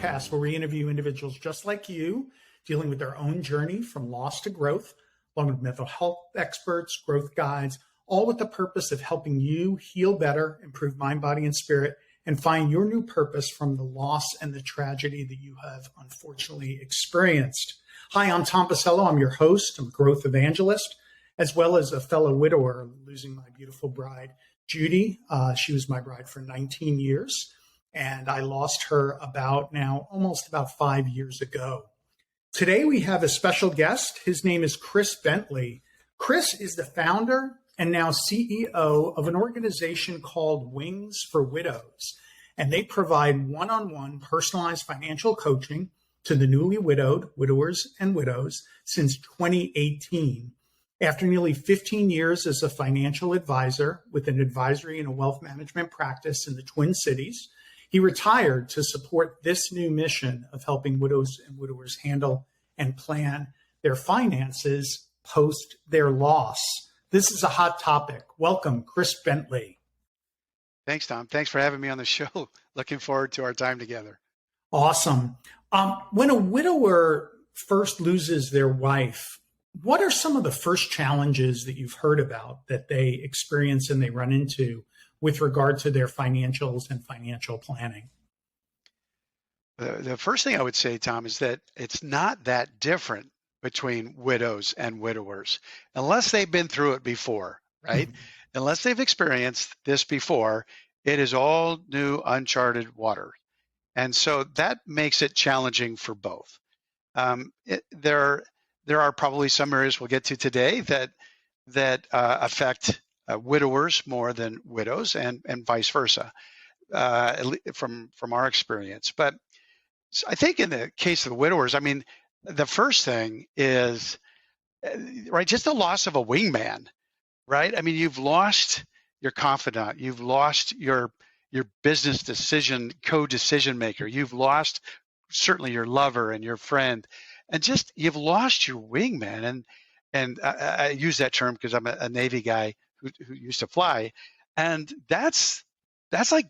podcast where we interview individuals just like you, dealing with their own journey from loss to growth, along with mental health experts, growth guides, all with the purpose of helping you heal better, improve mind, body, and spirit, and find your new purpose from the loss and the tragedy that you have unfortunately experienced. Hi, I'm Tom Pacello. I'm your host. I'm a growth evangelist, as well as a fellow widower losing my beautiful bride, Judy. She was my bride for 19 years, and I lost her almost about 5 years ago. Today, we have a special guest. His name is Chris Bentley. Chris is the founder and now CEO of an organization called Wings for Widows. And they provide one-on-one personalized financial coaching to the newly widowed, widowers, and widows since 2018. After nearly 15 years as a financial advisor with an advisory and a wealth management practice in the Twin Cities, he retired to support this new mission of helping widows and widowers handle and plan their finances post their loss. This is a hot topic. Welcome, Chris Bentley. Thanks, Tom. Thanks for having me on the show. Looking forward to our time together. Awesome. When a widower first loses their wife, what are some of the first challenges that you've heard about that they experience and they run into with regard to their financials and financial planning? The first thing I would say, Tom, is that it's not that different between widows and widowers, unless they've been through it before, right? Mm-hmm. Unless they've experienced this before, it is all new, uncharted water. And so that makes it challenging for both. There are probably some areas we'll get to today that affect widowers more than widows, and vice versa, from our experience. But I think in the case of the widowers, I mean, the first thing is, right, just the loss of a wingman, right? I mean, you've lost your confidant, you've lost your business co-decision maker, you've lost certainly your lover and your friend, and just you've lost your wingman. And I use that term because I'm a Navy guy who used to fly, and that's like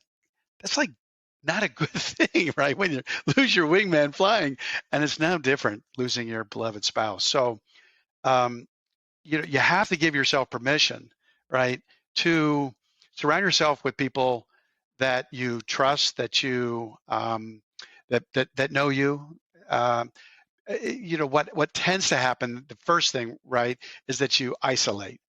not a good thing, right? When you lose your wingman flying, and it's now different losing your beloved spouse. So, you have to give yourself permission, right, to surround yourself with people that you trust, that you that know you. What tends to happen, the first thing, right, is that you isolate.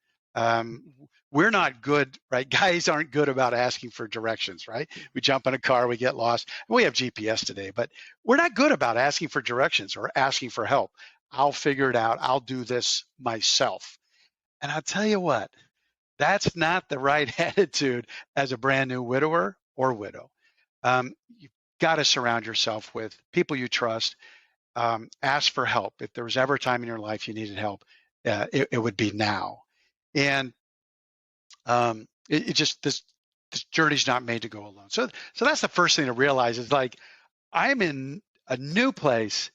We're not good, right? Guys aren't good about asking for directions, right? We jump in a car, we get lost. We have GPS today, but we're not good about asking for directions or asking for help. I'll figure it out. I'll do this myself. And I'll tell you what, that's not the right attitude as a brand new widower or widow. You've got to surround yourself with people you trust. Ask for help. If there was ever a time in your life you needed help, it would be now. And this journey's not made to go alone. So that's the first thing to realize is, like, I'm in a new place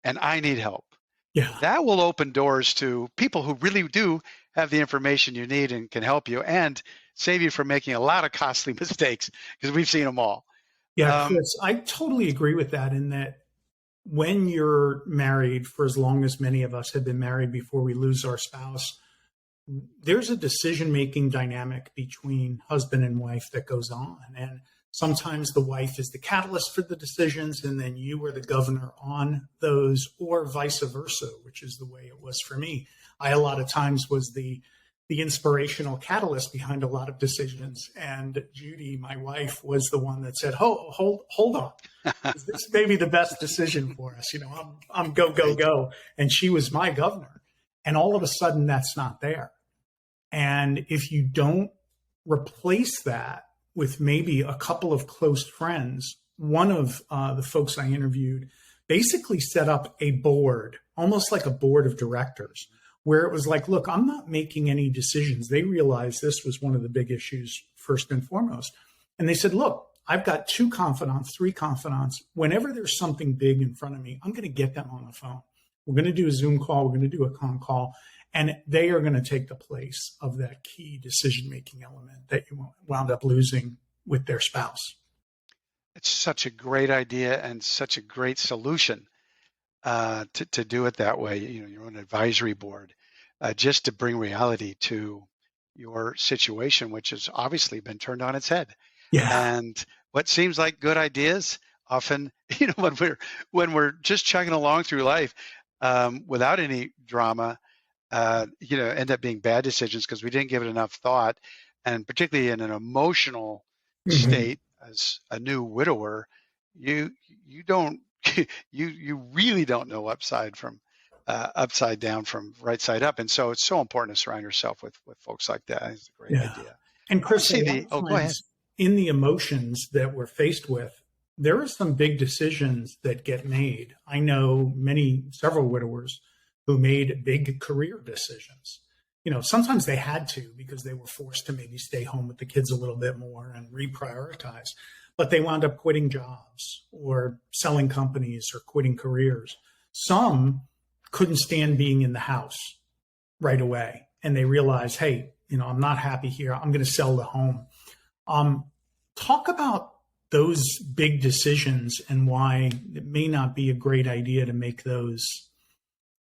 and I need help. Yeah. That will open doors to people who really do have the information you need and can help you and save you from making a lot of costly mistakes, because we've seen them all. Yeah, Chris, I totally agree with that, in that when you're married for as long as many of us have been married before we lose our spouse, there's a decision-making dynamic between husband and wife that goes on. And sometimes the wife is the catalyst for the decisions, and then you are the governor on those, or vice versa, which is the way it was for me. I, a lot of times, was the inspirational catalyst behind a lot of decisions. And Judy, my wife, was the one that said, hold on. This may be the best decision for us. I'm go. And she was my governor. And all of a sudden, that's not there. And if you don't replace that with maybe a couple of close friends, one of the folks I interviewed basically set up a board, almost like a board of directors, where it was like, look, I'm not making any decisions. They realized this was one of the big issues first and foremost. And they said, look, I've got 2 confidants, 3 confidants. Whenever there's something big in front of me, I'm going to get them on the phone. We're going to do a Zoom call. We're going to do a con call. And they are going to take the place of that key decision-making element that you wound up losing with their spouse. it's such a great idea and such a great solution to do it that way. Your own advisory board, just to bring reality to your situation, which has obviously been turned on its head. Yeah. And what seems like good ideas often, when we're just chugging along through life without any drama, end up being bad decisions because we didn't give it enough thought, and particularly in an emotional Mhm. state as a new widower, you don't you really don't know upside down from right side up, and so it's so important to surround yourself with folks like that. It's a great Yeah. idea. And I Chris, a see lot the. of Oh, go ahead. times in the emotions that we're faced with, there are some big decisions that get made. I know several widowers who made big career decisions. Sometimes they had to because they were forced to maybe stay home with the kids a little bit more and reprioritize. But they wound up quitting jobs or selling companies or quitting careers. Some couldn't stand being in the house right away. And they realized, hey, I'm not happy here. I'm going to sell the home. Um, Talk about those big decisions and why it may not be a great idea to make those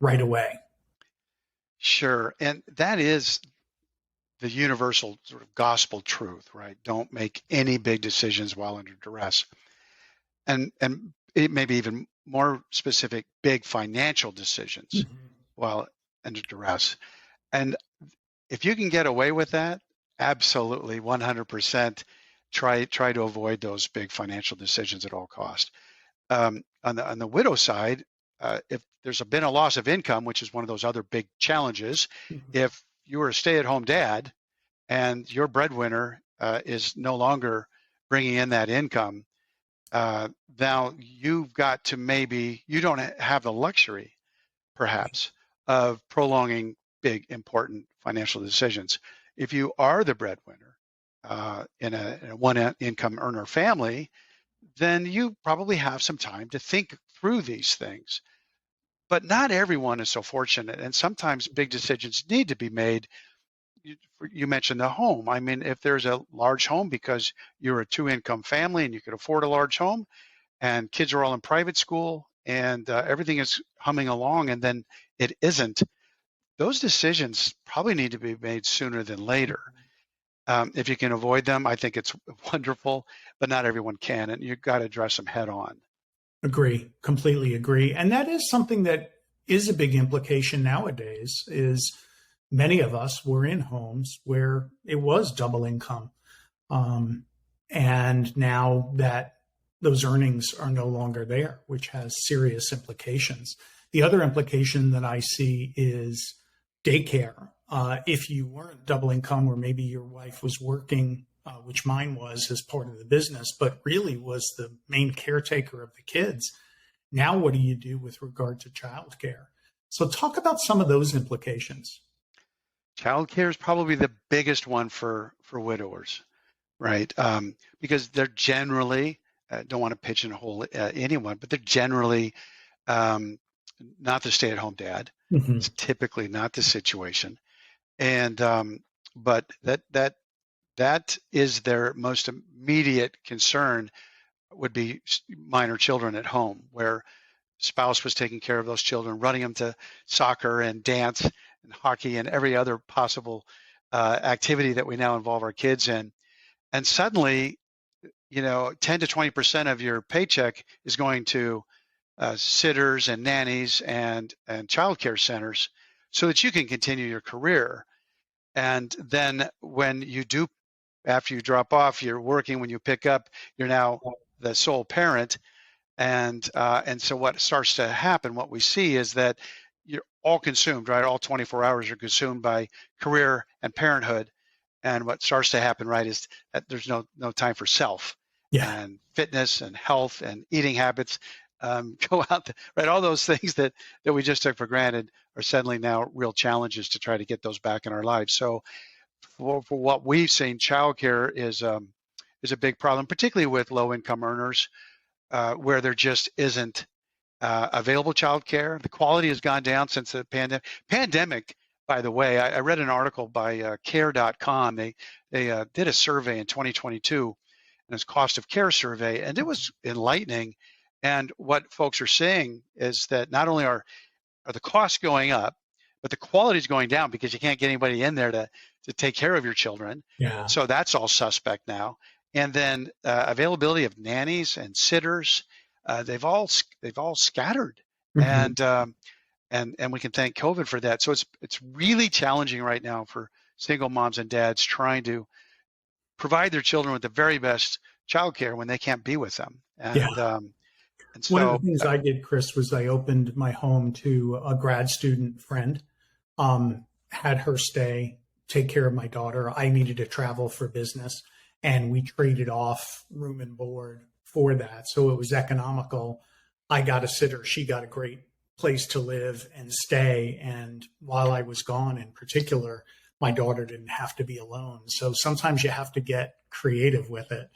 right away. Sure, and that is the universal sort of gospel truth, right? Don't make any big decisions while under duress. And it may be even more specific, big financial decisions Mhm. while under duress. And if you can get away with that, absolutely 100% try to avoid those big financial decisions at all cost. On the widow side, if there's been a loss of income, which is one of those other big challenges, Mhm. if you were a stay-at-home dad and your breadwinner is no longer bringing in that income, now you've got to you don't have the luxury, perhaps, of prolonging big, important financial decisions. If you are the breadwinner in a one income earner family, then you probably have some time to think through these things. But not everyone is so fortunate, and sometimes big decisions need to be made. You mentioned the home. I mean, if there's a large home because you're a two-income family and you could afford a large home, and kids are all in private school, and everything is humming along, and then it isn't, those decisions probably need to be made sooner than later. If you can avoid them, I think it's wonderful, but not everyone can, and you've got to address them head on. Agree, completely agree. And that is something that is a big implication nowadays is many of us were in homes where it was double income. Um, and now that those earnings are no longer there, which has serious implications. The other implication that I see is daycare. If you weren't double income, or maybe your wife was working, which mine was as part of the business, but really was the main caretaker of the kids. Now, what do you do with regard to childcare? So, talk about some of those implications. Childcare is probably the biggest one for widowers, right? Because they're generally don't want to pigeonhole anyone, but they're generally um, not the stay-at-home dad. Mm-hmm. It's typically not the situation, and but that is their most immediate concern would be minor children at home, where spouse was taking care of those children, running them to soccer and dance and hockey and every other possible activity that we now involve our kids in. And suddenly, 10 to 20% of your paycheck is going to sitters and nannies and childcare centers so that you can continue your career. And then when you do, after you drop off, you're working. When you pick up, you're now the sole parent. And so what starts to happen, what we see is that you're all consumed, right? All 24 hours are consumed by career and parenthood. And what starts to happen, right, is that there's no time for self Yeah. and fitness and health and eating habits. Go out, right? All those things that we just took for granted are suddenly now real challenges to try to get those back in our lives. So for what we've seen, childcare is a big problem, particularly with low income earners, where there just isn't available childcare. The quality has gone down since the pandemic. By the way, I read an article by care.com. They did a survey in 2022, its cost of care survey, and it was enlightening. And what folks are saying is that not only are the costs going up, but the quality is going down because you can't get anybody in there to take care of your children. Yeah. So that's all suspect now. And then availability of nannies and sitters, they've all scattered, Mm-hmm. and we can thank COVID for that. So it's really challenging right now for single moms and dads trying to provide their children with the very best childcare when they can't be with them. Yeah. And One of the so things I did, Chris, was I opened my home to a grad student friend, had her stay, take care of my daughter. I needed to travel for business, and we traded off room and board for that. So it was economical. I got a sitter. She got a great place to live and stay. And while I was gone, in particular, my daughter didn't have to be alone. So sometimes you have to get creative with it.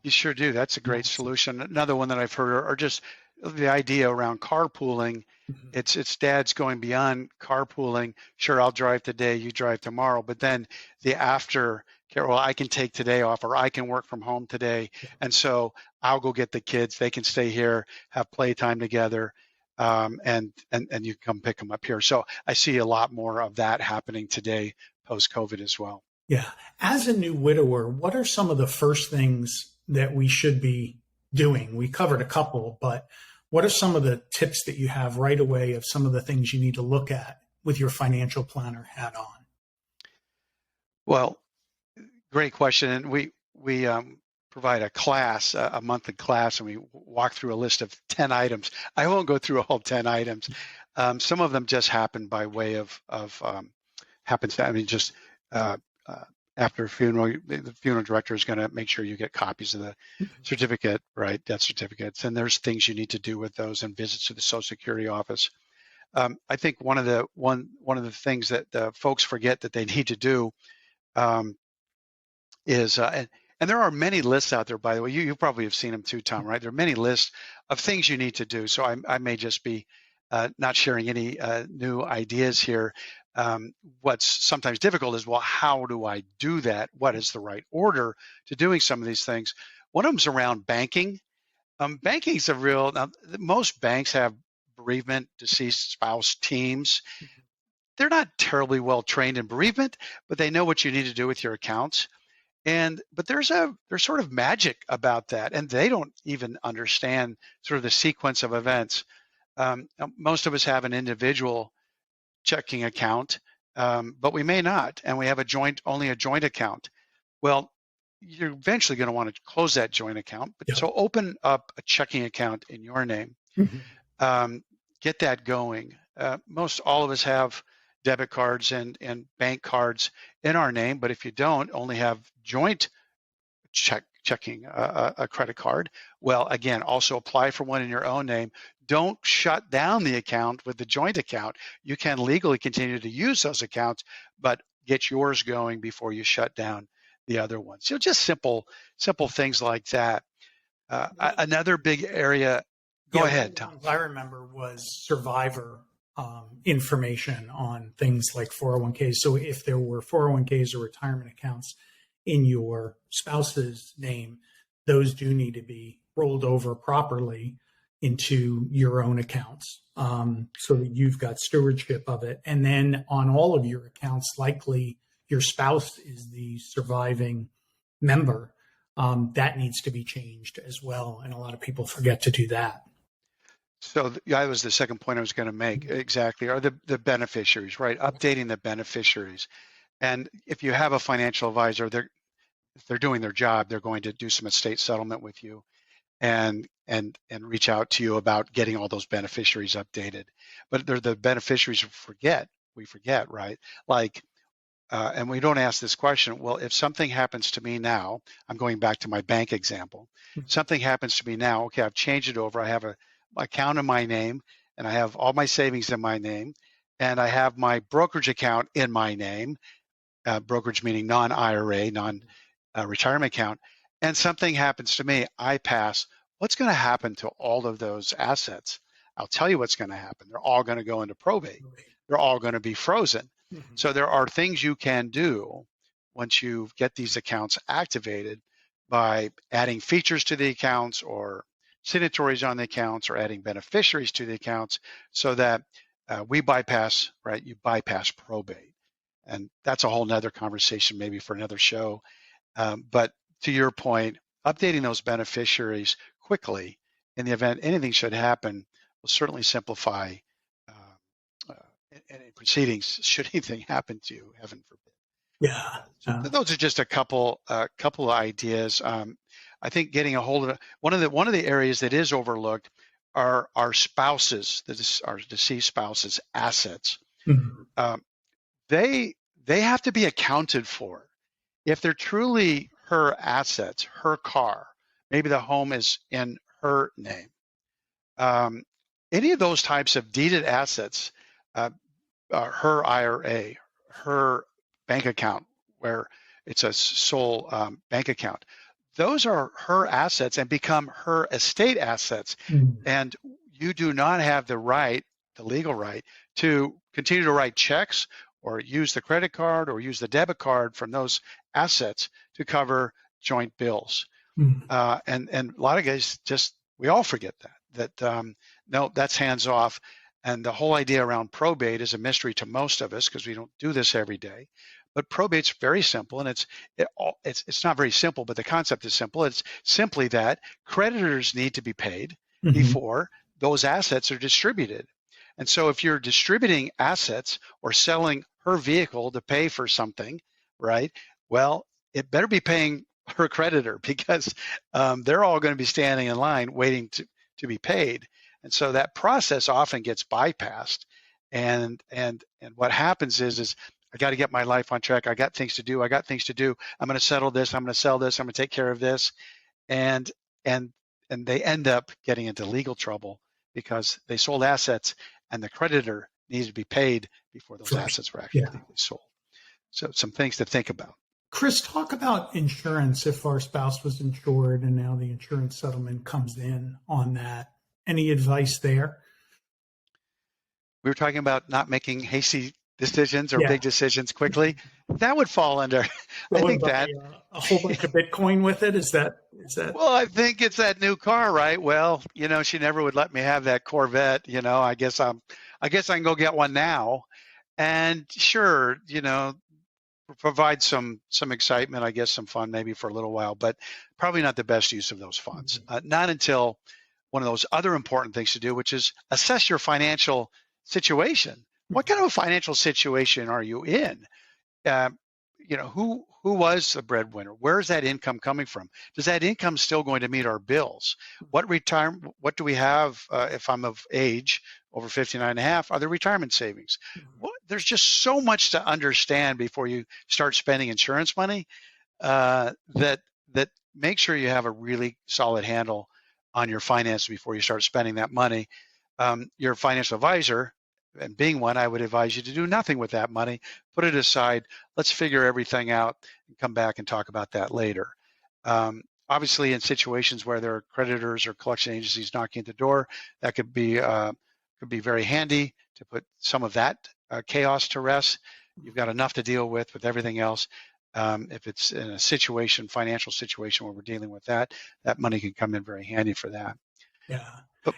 you sure do. That's a great solution. Another one that I've heard are just the idea around carpooling. Mhm. It's dads going beyond carpooling. Sure, I'll drive today, you drive tomorrow, but then the after care, well, I can take today off, or I can work from home today, and so I'll go get the kids. They can stay here, have playtime together, and you come pick them up here. So I see a lot more of that happening today post COVID as well. Yeah. As a new widower, what are some of the first things that we should be doing? We covered a couple, but what are some of the tips that you have right away of some of the things you need to look at with your financial planner hat on? Well, great question. And we provide a class, a monthly class, and we walk through a list of 10 items. I won't go through all 10 items. Some of them just happen by way of happens. I mean, just after a funeral, the funeral director is going to make sure you get copies of the certificate, right? Death certificates. And there's things you need to do with those, and visits to the Social Security office. I think one of the things that folks forget that they need to do is, and there are many lists out there, by the way. You probably have seen them too, Tom, right? There are many lists of things you need to do. So I may just be not sharing any new ideas here. What's sometimes difficult is, well, how do I do that? What is the right order to doing some of these things? One of them is around banking. Banking is now, most banks have bereavement, deceased spouse teams. They're not terribly well trained in bereavement, but they know what you need to do with your accounts. But there's sort of magic about that, and they don't even understand sort of the sequence of events. Most of us have an individual checking account, but we may not, and we have only a joint account. Well, you're eventually going to want to close that joint account, but so open up a checking account in your name. Get that going. Most all of us have debit cards and bank cards in our name, but if you don't, only have joint checking a credit card, well, again, also apply for one in your own name. Don't shut down the account with the joint account. You can legally continue to use those accounts, but get yours going before you shut down the other ones. So just simple things like that. Another big area. Go ahead, Tom. I remember was survivor information on things like 401ks. So if there were 401ks or retirement accounts in your spouse's name, those do need to be rolled over properly into your own accounts, so that you've got stewardship of it. And then on all of your accounts, likely your spouse is the surviving member. That needs to be changed as well. And a lot of people forget to do that. So that was the second point I was going to make. Exactly. Are the beneficiaries, right? Updating the beneficiaries. And if you have a financial advisor, if they're doing their job, they're going to do some estate settlement with you and reach out to you about getting all those beneficiaries updated. But they're the beneficiaries we forget, right? Like, and we don't ask this question, well, if something happens to me now, I'm going back to my bank example. Something happens to me now, okay, I've changed it over. I have a account in my name, and I have all my savings in my name, and I have my brokerage account in my name, brokerage meaning non-IRA, non-retirement account, and something happens to me, I pass. What's going to happen to all of those assets? I'll tell you what's going to happen. They're all going to go into probate. They're all going to be frozen. So there are things you can do once you get these accounts activated by adding features to the accounts or signatories on the accounts or adding beneficiaries to the accounts so that we bypass, right? You bypass probate. And that's a whole nother conversation maybe for another show. But to your point, updating those beneficiaries quickly in the event anything should happen will certainly simplify any proceedings should anything happen to you, heaven forbid. Yeah. So those are just a couple of ideas. I think getting a hold of it, one of the areas that is overlooked are our spouses, our deceased spouses' assets. Mm-hmm. They have to be accounted for. If they're truly her assets, her car, maybe the home is in her name. Any of those types of deeded assets, her IRA, her bank account, where it's a sole bank account, those are her assets and become her estate assets. Mm-hmm. And you do not have the right, the legal right, to continue to write checks or use the credit card or use the debit card from those assets to cover joint bills. Mm-hmm. And a lot of guys we all forget that no, that's hands off. And the whole idea around probate is a mystery to most of us because we don't do this every day. But probate's very simple, and it's not very simple, but the concept is simple. It's simply that creditors need to be paid Mm-hmm. before those assets are distributed. And so if you're distributing assets or selling her vehicle to pay for something, right? Well, it better be paying her creditor because they're all going to be standing in line waiting to be paid. And so that process often gets bypassed. And what happens is I got to get my life on track. I got things to do. I'm going to settle this. I'm going to sell this. I'm going to take care of this. And they end up getting into legal trouble because they sold assets and the creditor needs to be paid before those assets were actually sold. So some things to think about. Chris, talk about insurance if our spouse was insured and now the insurance settlement comes in on that. Any advice there? We were talking about not making hasty decisions or big decisions quickly. That would fall under, I think that. A whole bunch of Bitcoin with it? Is that? Well, I think it's that new car, right? Well, she never would let me have that Corvette. I guess I can go get one now. And sure, provide some excitement, I guess some fun maybe for a little while, but probably not the best use of those funds. Not until one of those other important things to do, which is assess your financial situation. What kind of a financial situation are you in? Who was the breadwinner? Where is that income coming from? Does that income still going to meet our bills? What do we have if I'm of age over 59 and a half? Are there retirement savings? Well, there's just so much to understand before you start spending insurance money that make sure you have a really solid handle on your finances before you start spending that money. Your financial advisor, and being one, I would advise you to do nothing with that money. Put it aside. Let's figure everything out and come back and talk about that later. Obviously, in situations where there are creditors or collection agencies knocking at the door, that could be very handy to put some of that chaos to rest. You've got enough to deal with everything else. If it's in a financial situation where we're dealing with that money can come in very handy for that. Yeah.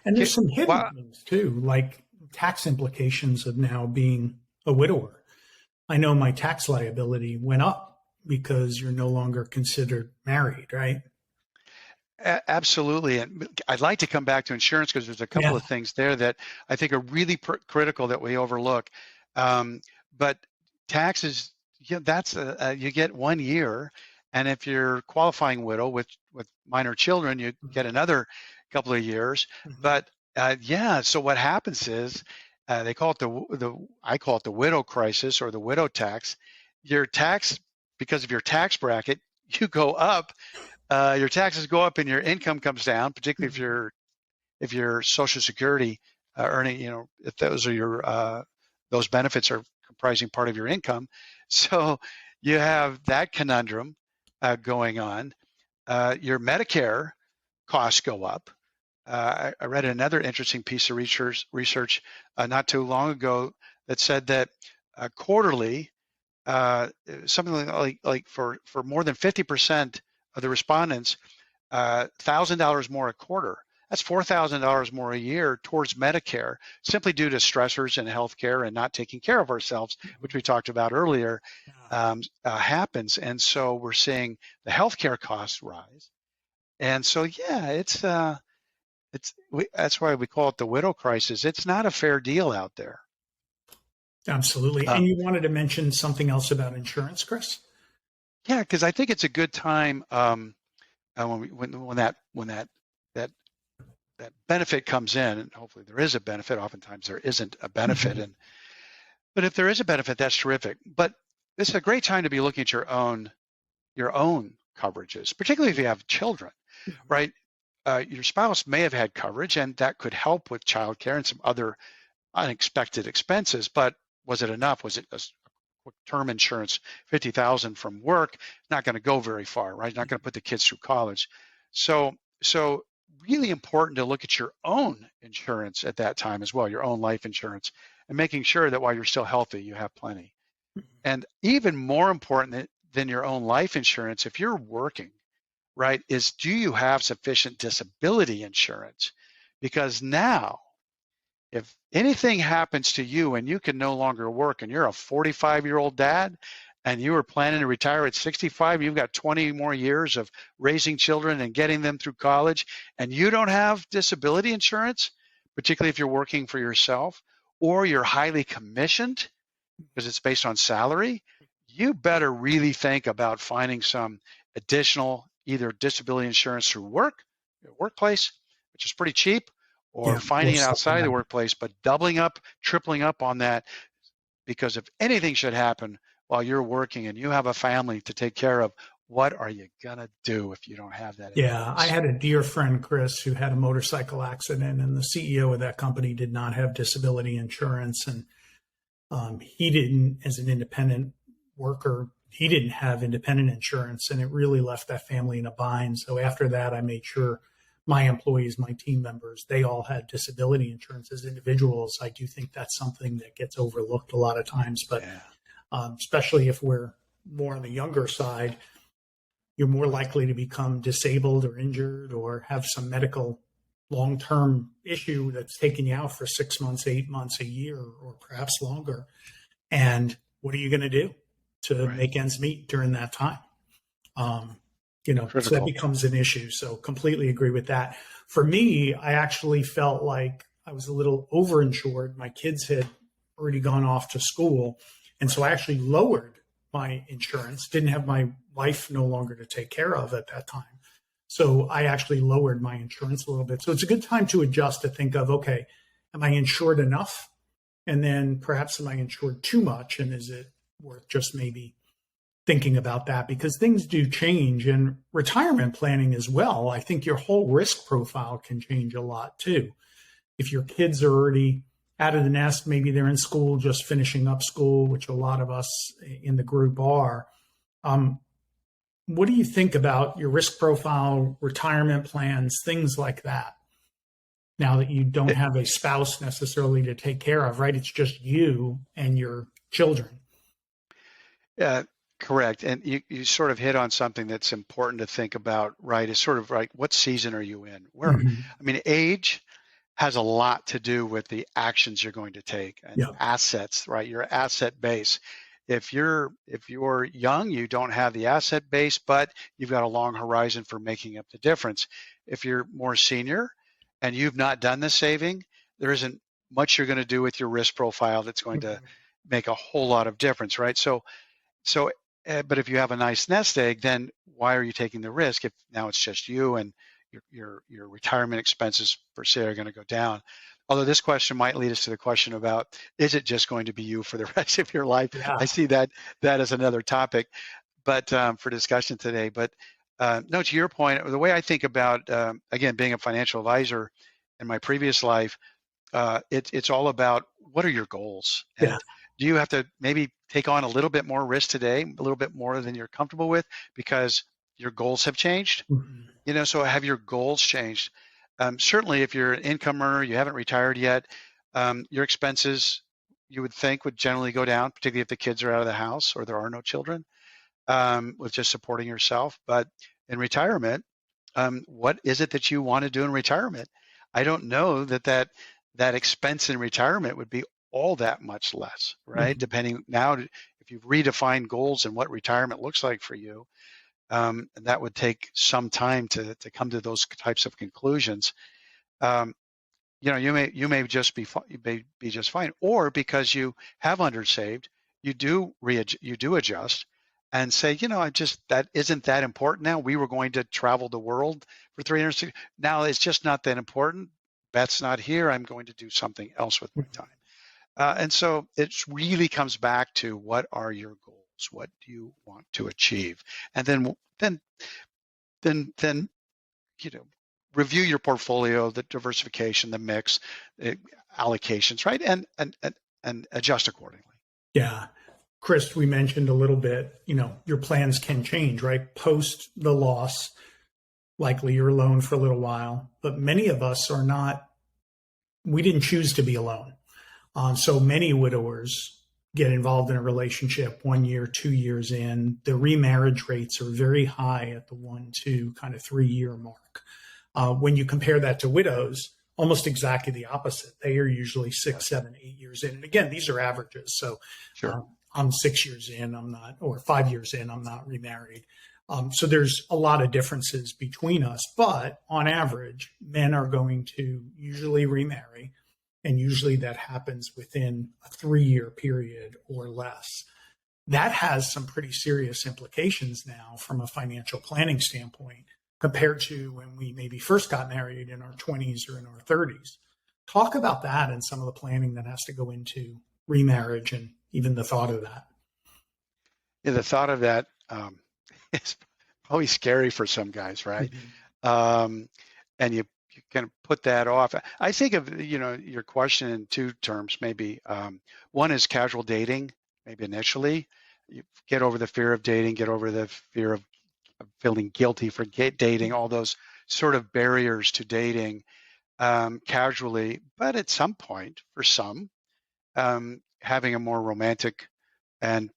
And there's some hidden things too, like tax implications of now being a widower. I know my tax liability went up because you're no longer considered married, right? Absolutely. And I'd like to come back to insurance because there's a couple of things there that I think are really critical that we overlook. But taxes, that's you get 1 year. And if you're qualifying widow with minor children, you get another couple of years. But so what happens is they call it I call it the widow crisis or the widow tax. Your tax, because of your tax bracket, you go up. Your taxes go up and your income comes down, particularly if your Social Security earning, if those are those benefits are comprising part of your income. So you have that conundrum going on. Your Medicare costs go up. I read another interesting piece of research not too long ago that said that quarterly, something like for more than 50% of the respondents, $1,000 more a quarter. That's $4,000 more a year towards Medicare, simply due to stressors in healthcare and not taking care of ourselves, which we talked about earlier, happens. And so we're seeing the healthcare costs rise. And so, yeah, that's why we call it the widow crisis. It's not a fair deal out there. Absolutely. And you wanted to mention something else about insurance, Chris? Yeah, because I think it's a good time when that benefit comes in, and hopefully there is a benefit. Oftentimes there isn't a benefit, but if there is a benefit, that's terrific. But this is a great time to be looking at your own coverages, particularly if you have children, right? Your spouse may have had coverage, and that could help with childcare and some other unexpected expenses. But was it enough? Was it a term insurance, $50,000 from work? Not going to go very far, right? Not going to put the kids through college. So really important to look at your own insurance at that time as well, your own life insurance, and making sure that while you're still healthy, you have plenty. And even more important than your own life insurance, if you're working, right, is do you have sufficient disability insurance? Because now, if anything happens to you and you can no longer work and you're a 45-year-old dad and you were planning to retire at 65, you've got 20 more years of raising children and getting them through college, and you don't have disability insurance, particularly if you're working for yourself or you're highly commissioned because it's based on salary, you better really think about finding some additional either disability insurance through workplace, which is pretty cheap, or finding it outside of the workplace, but doubling up, tripling up on that, because if anything should happen while you're working and you have a family to take care of, what are you going to do if you don't have that? Yeah, I had a dear friend, Chris, who had a motorcycle accident, and the CEO of that company did not have disability insurance. And he didn't, as an independent worker, he didn't have independent insurance, and it really left that family in a bind. So after that, I made sure my employees, my team members, they all had disability insurance as individuals. I do think that's something that gets overlooked a lot of times, but especially if we're more on the younger side, you're more likely to become disabled or injured or have some medical long-term issue that's taking you out for 6 months, 8 months, a year, or perhaps longer. And what are you going to do to make ends meet during that time? So that becomes an issue. So completely agree with that. For me, I actually felt like I was a little overinsured. My kids had already gone off to school. And so I actually lowered my insurance, didn't have my wife no longer to take care of at that time. So I actually lowered my insurance a little bit. So it's a good time to adjust, to think of, okay, am I insured enough? And then perhaps am I insured too much? And is it worth just maybe thinking about that? Because things do change, and retirement planning as well. I think your whole risk profile can change a lot too. If your kids are already out of the nest, maybe they're in school, just finishing up school, which a lot of us in the group are. What do you think about your risk profile, retirement plans, things like that? Now that you don't have a spouse necessarily to take care of, right? It's just you and your children. Yeah, correct. And you sort of hit on something that's important to think about, right? It's sort of like, what season are you in? Age has a lot to do with the actions you're going to take and assets, right? Your asset base. If you're young, you don't have the asset base, but you've got a long horizon for making up the difference. If you're more senior and you've not done the saving, there isn't much you're going to do with your risk profile that's going to make a whole lot of difference, right? But if you have a nice nest egg, then why are you taking the risk if now it's just you and your retirement expenses per se are going to go down? Although this question might lead us to the question about, is it just going to be you for the rest of your life? I see that as another topic, but for discussion today. But no, to your point, the way I think about, again, being a financial advisor in my previous life, it's all about, what are your goals? And do you have to maybe take on a little bit more risk today, a little bit more than you're comfortable with, because your goals have changed? So have your goals changed? Certainly, if you're an income earner, you haven't retired yet, your expenses, you would think, would generally go down, particularly if the kids are out of the house or there are no children, with just supporting yourself. But in retirement, what is it that you want to do in retirement? I don't know that expense in retirement would be all that much less, right? Mhm. Depending now, if you've redefined goals and what retirement looks like for you, that would take some time to come to those types of conclusions. Um, you may just be just fine, or because you have undersaved, you do adjust and say, that isn't that important now. We were going to travel the world for 360. Now it's just not that important. Beth's not here. I'm going to do something else with my time. And so it really comes back to, what are your goals? What do you want to achieve? And then review your portfolio, the diversification, the mix, allocations, right? And adjust accordingly. Yeah. Chris, we mentioned a little bit, your plans can change, right? Post the loss, likely you're alone for a little while, but many of us are not, we didn't choose to be alone. So many widowers get involved in a relationship 1 year, 2 years in. The remarriage rates are very high at the 1, 2, kind of 3 year mark. When you compare that to widows, almost exactly the opposite. They are usually 6, 7, 8 years in. And again, these are averages. So Sure. I'm 6 years in, I'm not, or 5 years in, I'm not remarried. So there's a lot of differences between us, but on average, men are going to usually remarry. And usually that happens within a 3 year period or less. That has some pretty serious implications now from a financial planning standpoint compared to when we maybe first got married in our 20s or in our 30s. Talk about that and some of the planning that has to go into remarriage and even the thought of that. Yeah, the thought of that is probably scary for some guys, right? Mm-hmm. And you kind of put that off. I think of your question in two terms, maybe. One is casual dating, maybe initially. You get over the fear of dating, get over the fear of feeling guilty for dating, all those sort of barriers to dating casually. But at some point, for some, having a more romantic and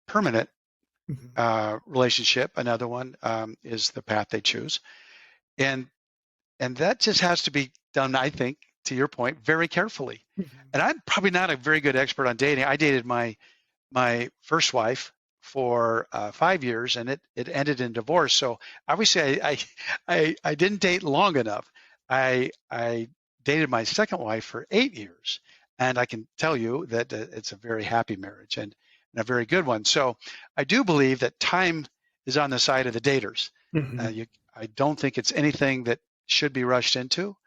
permanent relationship. Another one is the path they choose, and that just has to be done, I think, to your point, very carefully. Mm-hmm. And I'm probably not a very good expert on dating. I dated my first wife for 5 years, and it ended in divorce. So obviously, I didn't date long enough. I dated my second wife for 8 years, and I can tell you that it's a very happy marriage and a very good one. So I do believe that time is on the side of the daters. Mm-hmm. I don't think it's anything that should be rushed into,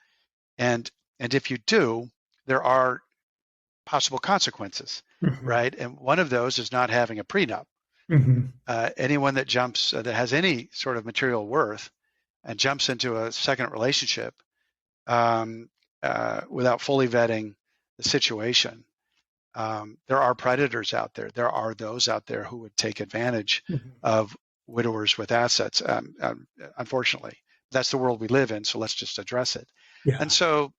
and if you do, there are possible consequences, Mm-hmm. right? And one of those is not having a prenup. Mm-hmm. Anyone that jumps that has any sort of material worth and jumps into a second relationship without fully vetting the situation, there are predators out there. There are those out there who would take advantage of widowers with assets. Unfortunately, that's the world we live in. So let's just address it. Yeah. And so,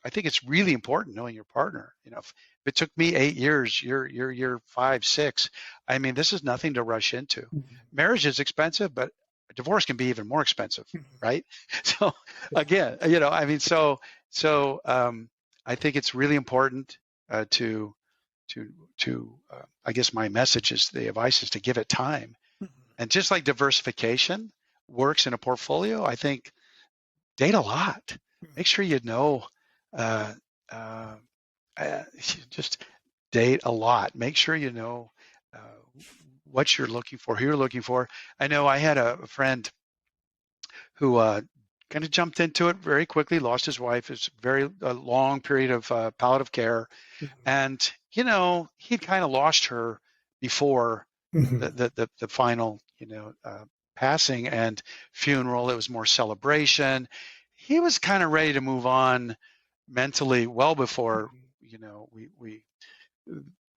I think it's really important knowing your partner. If it took me 8 years, you're 5, 6. I mean, this is nothing to rush into. Mm-hmm. Marriage is expensive, but a divorce can be even more expensive, right? So again, I think it's really important to I guess my message is, the advice is to give it time. And just like diversification works in a portfolio, I think date a lot. Make sure just date a lot. Make sure what you're looking for, who you're looking for. I know I had a friend who kind of jumped into it very quickly, lost his wife. It's a very long period of palliative care. And, he'd kind of lost her before the final, passing and funeral. It was more celebration. He was kind of ready to move on mentally well before,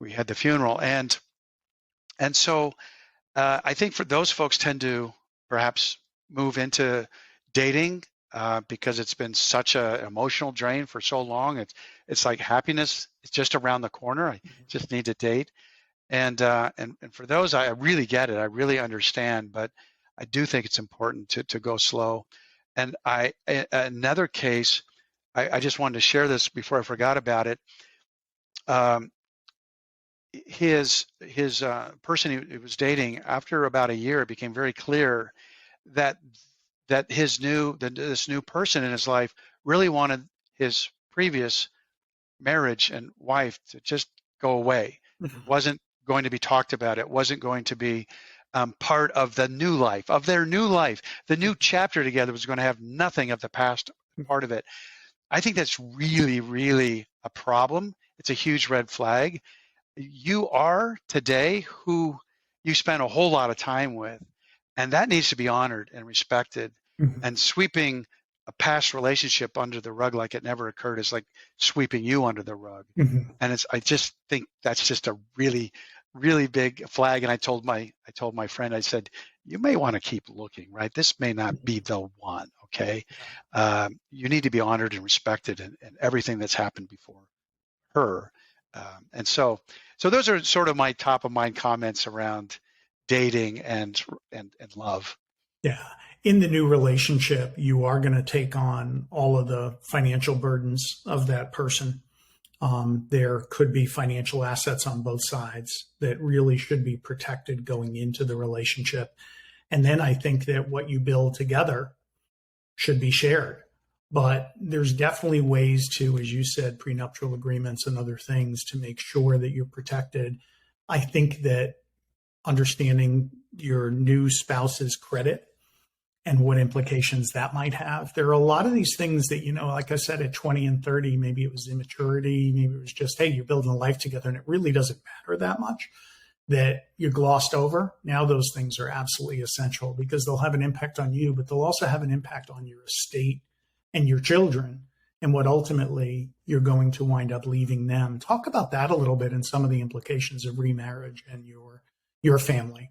we had the funeral. And so I think for those folks tend to perhaps move into dating because it's been such an emotional drain for so long. It's like happiness is just around the corner. I just need to date. And for those, I really get it. I really understand. But I do think it's important to go slow. And another case, I just wanted to share this before I forgot about it. Um, his person he was dating, after about a year, it became very clear that this new person in his life really wanted his previous marriage and wife to just go away. It Mhm. wasn't going to be talked about. It wasn't going to be part of the new life, of their new life. The new chapter together was going to have nothing of the past part of it. I think that's really, really a problem. It's a huge red flag. You are today who you spent a whole lot of time with, and that needs to be honored and respected. Mhm. And sweeping a past relationship under the rug like it never occurred is like sweeping you under the rug. Mhm. And I just think that's just a really, really big flag. And I told my friend, I said, you may want to keep looking, right? This may not be Mhm. the one. Okay. Yeah. You need to be honored and respected and everything that's happened before her. And so those are sort of my top of mind comments around dating and love. Yeah. In the new relationship, you are going to take on all of the financial burdens of that person. There could be financial assets on both sides that really should be protected going into the relationship. And then I think that what you build together should be shared. But there's definitely ways to, as you said, prenuptial agreements and other things to make sure that you're protected. I think that understanding your new spouse's credit and what implications that might have. There are a lot of these things that, like I said, at 20 and 30, maybe it was immaturity, maybe it was just, hey, you're building a life together and it really doesn't matter that much, that you glossed over. Now those things are absolutely essential because they'll have an impact on you, but they'll also have an impact on your estate and your children and what ultimately you're going to wind up leaving them. Talk about that a little bit and some of the implications of remarriage and your family.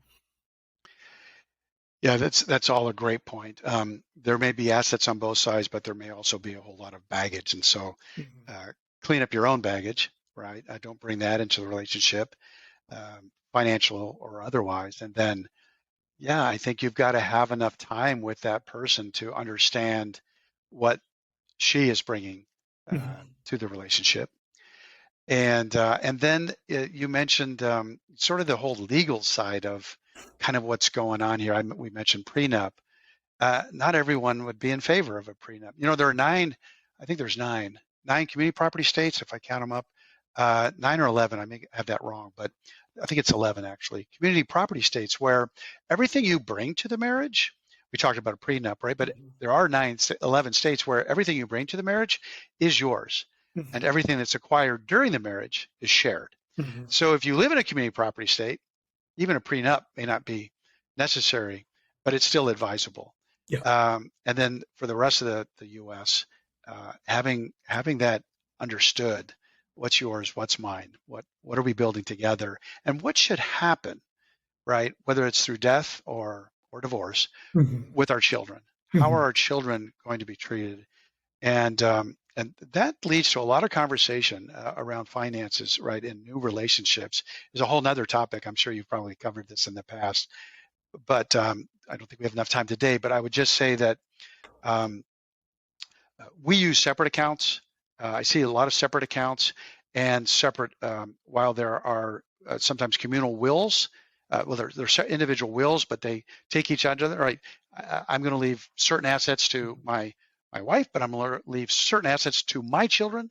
Yeah, that's all a great point. There may be assets on both sides, but there may also be a whole lot of baggage. And so Mhm. clean up your own baggage, right? Don't bring that into the relationship, financial or otherwise. And then, yeah, I think you've got to have enough time with that person to understand what she is bringing Mhm. to the relationship. And then you mentioned sort of the whole legal side of kind of what's going on here. We mentioned prenup. Not everyone would be in favor of a prenup. There are nine. I think there's nine community property states, if I count them up. 9 or 11. I may have that wrong, but I think it's 11 actually. Community property states where everything you bring to the marriage. We talked about a prenup, right? But Mhm. there are 11 states where everything you bring to the marriage is yours, and Mhm. everything that's acquired during the marriage is shared. Mhm. So if you live in a community property state, even a prenup may not be necessary, but it's still advisable. Yeah. And then for the rest of the U.S., having that understood, what's yours, what's mine, what are we building together, and what should happen, right? Whether it's through death or divorce, Mhm. with our children. How are Mhm. our children going to be treated? And that leads to a lot of conversation around finances, right? In new relationships is a whole nother topic. I'm sure you've probably covered this in the past, but I don't think we have enough time today. But I would just say that um, we use separate accounts. I see a lot of separate accounts and separate, while there are sometimes communal wills. Well, they're individual wills, but they take each other. Right, I'm going to leave certain assets to my wife, but I'm going to leave certain assets to my children,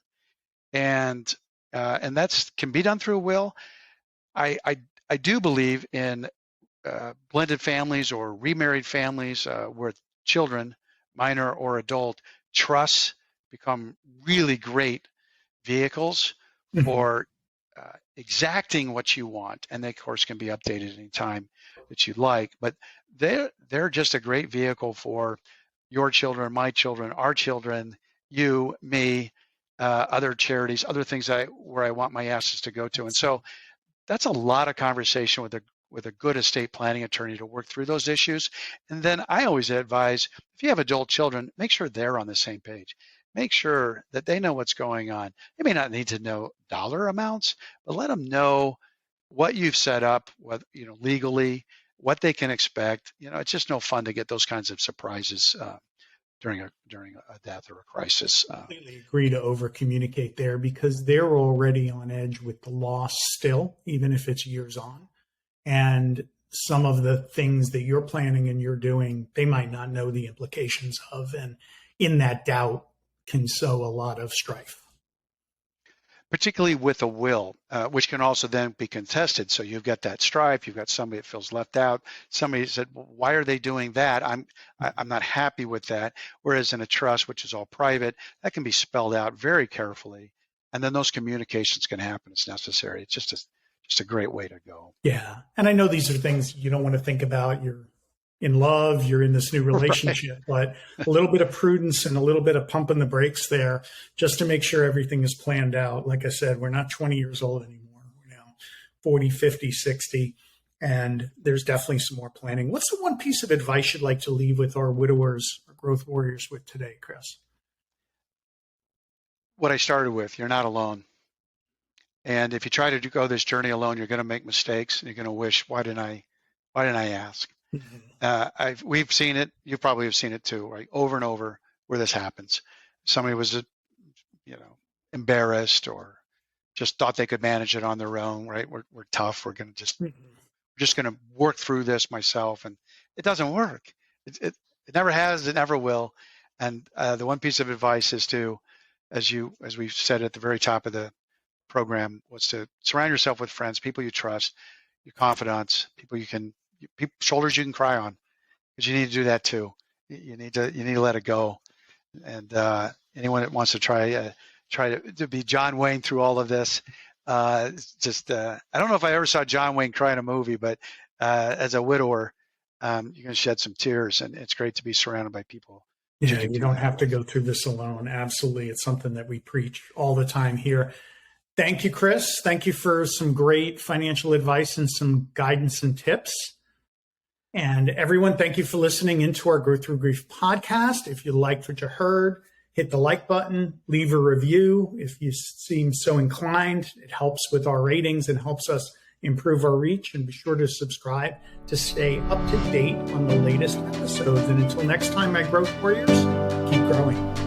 and that's can be done through a will. I I, I do believe in blended families or remarried families where children, minor or adult, trusts become really great vehicles Mhm. for exacting what you want, and they of course can be updated anytime that you like. But they're just a great vehicle for your children, my children, our children, you, me, other charities, other things where I want my assets to go to. And so that's a lot of conversation with a good estate planning attorney to work through those issues. And then I always advise, if you have adult children, make sure they're on the same page. Make sure that they know what's going on. They may not need to know dollar amounts, but let them know what you've set up, legally, what they can expect. It's just no fun to get those kinds of surprises during a death or a crisis. I completely agree to over communicate there, because they're already on edge with the loss still, even if it's years on. And some of the things that you're planning and you're doing, they might not know the implications of. And in that doubt can sow a lot of strife. Particularly with a will, which can also then be contested. So you've got that strife, you've got somebody that feels left out. Somebody said, well, why are they doing that? I'm not happy with that. Whereas in a trust, which is all private, that can be spelled out very carefully. And then those communications can happen as necessary. It's just a great way to go. Yeah. And I know these are things you don't want to think about. You're in love, you're in this new relationship, right. But a little bit of prudence and a little bit of pumping the brakes there just to make sure everything is planned out. Like I said, we're not 20 years old anymore. We're now 40, 50, 60, and there's definitely some more planning. What's the one piece of advice you'd like to leave with our widowers or growth warriors with today, Chris? What I started with, you're not alone. And if you try to go this journey alone, you're going to make mistakes. And you're going to wish, why didn't I ask? Mm-hmm. We've seen it. You probably have seen it too, right? Over and over where this happens. Somebody was, embarrassed or just thought they could manage it on their own, right? We're tough. We're going to we're just going to work through this myself. And it doesn't work. It never has. It never will. And the one piece of advice is to, as we said at the very top of the program, was to surround yourself with friends, people you trust, your confidants, shoulders you can cry on, because you need to do that too. You need to let it go. And anyone that wants to try to be John Wayne through all of this, I don't know if I ever saw John Wayne cry in a movie, but as a widower, you're going to shed some tears, and it's great to be surrounded by people. Yeah, you don't have to go through this alone. Absolutely. It's something that we preach all the time here. Thank you, Chris. Thank you for some great financial advice and some guidance and tips. And everyone, thank you for listening into our Go Through Grief podcast. If you liked what you heard, hit the like button, leave a review. If you seem so inclined, it helps with our ratings and helps us improve our reach. And be sure to subscribe to stay up to date on the latest episodes. And until next time, my growth warriors, keep growing.